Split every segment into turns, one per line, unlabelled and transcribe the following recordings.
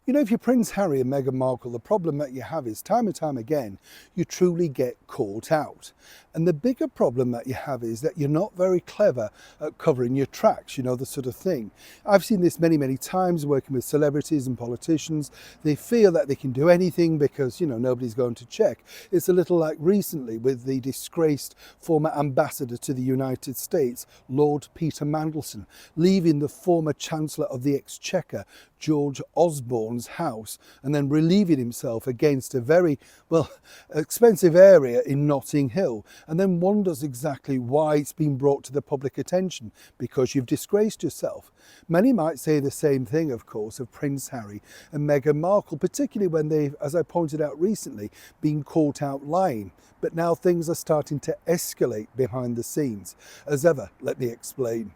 You know, if you're Prince Harry and Meghan Markle, the problem that you have is time and time again, you truly get caught out. And the bigger problem that you have is that you're not very clever at covering your tracks, you know, the sort of thing. I've seen this many, many times working with celebrities and politicians. They feel that they can do anything because, you know, nobody's going to check. It's a little like recently with the disgraced former ambassador to the United States, Lord Peter Mandelson, leaving the former Chancellor of the Exchequer, George Osborne's house, and then relieving himself against a very, well, expensive area in Notting Hill, and then wonders exactly why it's been brought to the public attention, because you've disgraced yourself. Many might say the same thing, of course, of Prince Harry and Meghan Markle, particularly when they've, as I pointed out recently, been caught out lying. But now things are starting to escalate behind the scenes. As ever, let me explain.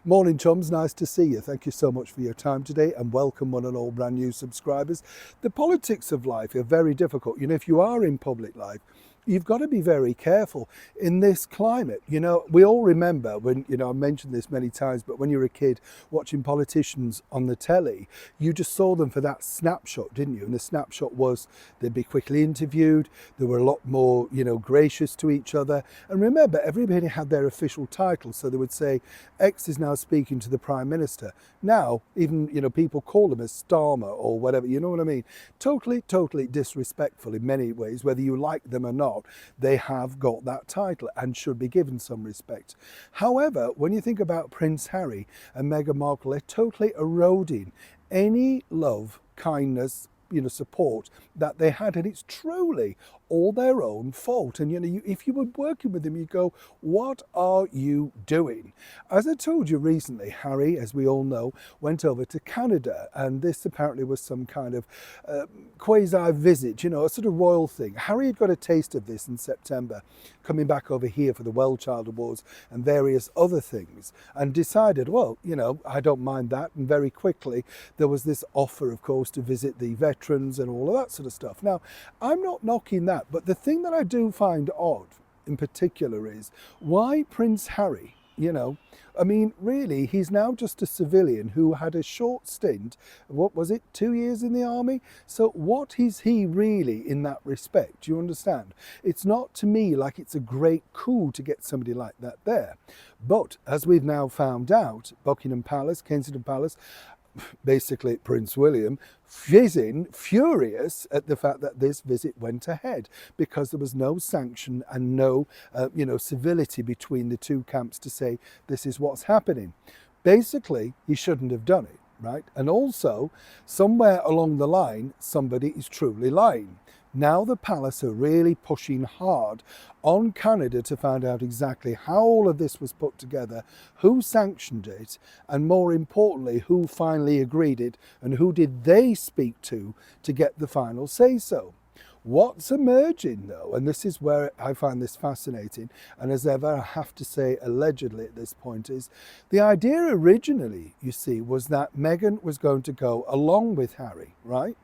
Morning chums, nice to see you. Thank you so much for your time today, and welcome one and all brand new subscribers. The politics of life are very difficult. You know, if you are in public life, you've got to be very careful in this climate. You know, we all remember when, you know, I mentioned this many times, but when you were a kid watching politicians on the telly, you just saw them for that snapshot, didn't you? And the snapshot was they'd be quickly interviewed. They were a lot more, you know, gracious to each other. And remember, everybody had their official title. So they would say, X is now speaking to the Prime Minister. Now, even, you know, people call them as Starmer or whatever, you know what I mean? Totally, totally disrespectful in many ways, whether you like them or not. They have got that title and should be given some respect. However, when you think about Prince Harry and Meghan Markle, they're totally eroding any love, kindness, you know, support that they had, and it's truly all their own fault. And you know, if you were working with them, you go, what are you doing? As I told you recently, Harry, as we all know, went over to Canada, and this apparently was some kind of quasi visit, you know, a sort of royal thing. Harry had got a taste of this in September, coming back over here for the Well Child Awards and various other things, and decided, well, you know, I don't mind that. And very quickly there was this offer, of course, to visit the veterans and all of that sort of stuff. Now, I'm not knocking that, but the thing that I do find odd in particular is why Prince Harry, you know, I mean, really, he's now just a civilian who had a short stint, what was it, 2 years in the army? So what is he really in that respect? Do you understand? It's not to me like it's a great coup to get somebody like that there. But as we've now found out, Buckingham Palace, Kensington Palace, basically Prince William, fizzing, furious at the fact that this visit went ahead because there was no sanction and no, you know, civility between the two camps to say this is what's happening. Basically, he shouldn't have done it, right? And also, somewhere along the line, somebody is truly lying. Now the palace are really pushing hard on Canada to find out exactly how all of this was put together, who sanctioned it, and more importantly, who finally agreed it, and who did they speak to get the final say-so. What's emerging though, and this is where I find this fascinating, and as ever I have to say allegedly at this point, is the idea originally, you see, was that Meghan was going to go along with Harry, right?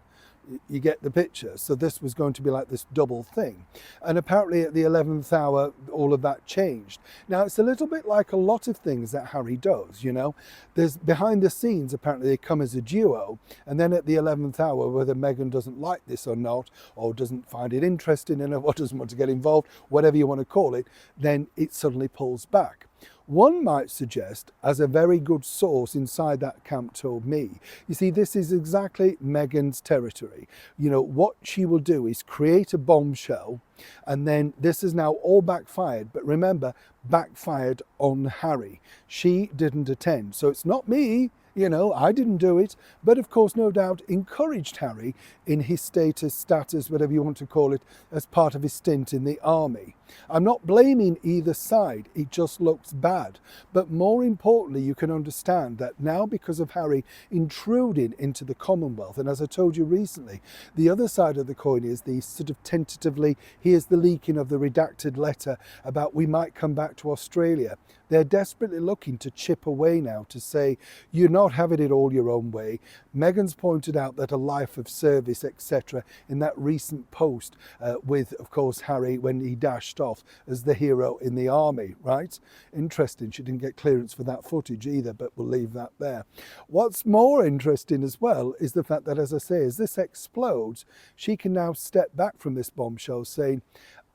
You get the picture. So this was going to be like this double thing. And apparently at the 11th hour, all of that changed. Now, it's a little bit like a lot of things that Harry does, you know. There's behind the scenes, apparently they come as a duo. And then at the 11th hour, whether Meghan doesn't like this or not, or doesn't find it interesting enough, or doesn't want to get involved, whatever you want to call it, then it suddenly pulls back. One might suggest, as a very good source inside that camp told me, you see, this is exactly Meghan's territory. You know, what she will do is create a bombshell, and then this is now all backfired. But remember, backfired on Harry. She didn't attend. So it's not me. You know, I didn't do it, but of course, no doubt encouraged Harry in his status, whatever you want to call it, as part of his stint in the army. I'm not blaming either side, it just looks bad. But more importantly, you can understand that now because of Harry intruding into the Commonwealth, and as I told you recently, the other side of the coin is the sort of tentatively, here's the leaking of the redacted letter about we might come back to Australia. They're desperately looking to chip away now to say, you're not having it all your own way. Meghan's pointed out that a life of service, etc., in that recent post with, of course, Harry when he dashed off as the hero in the army, right? Interesting, she didn't get clearance for that footage either, but we'll leave that there. What's more interesting as well is the fact that, as I say, as this explodes, she can now step back from this bombshell saying,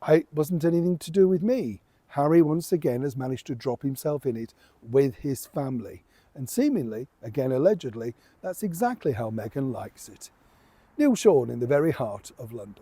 it wasn't anything to do with me. Harry once again has managed to drop himself in it with his family. And seemingly, again allegedly, that's exactly how Meghan likes it. Neil Sean in the very heart of London.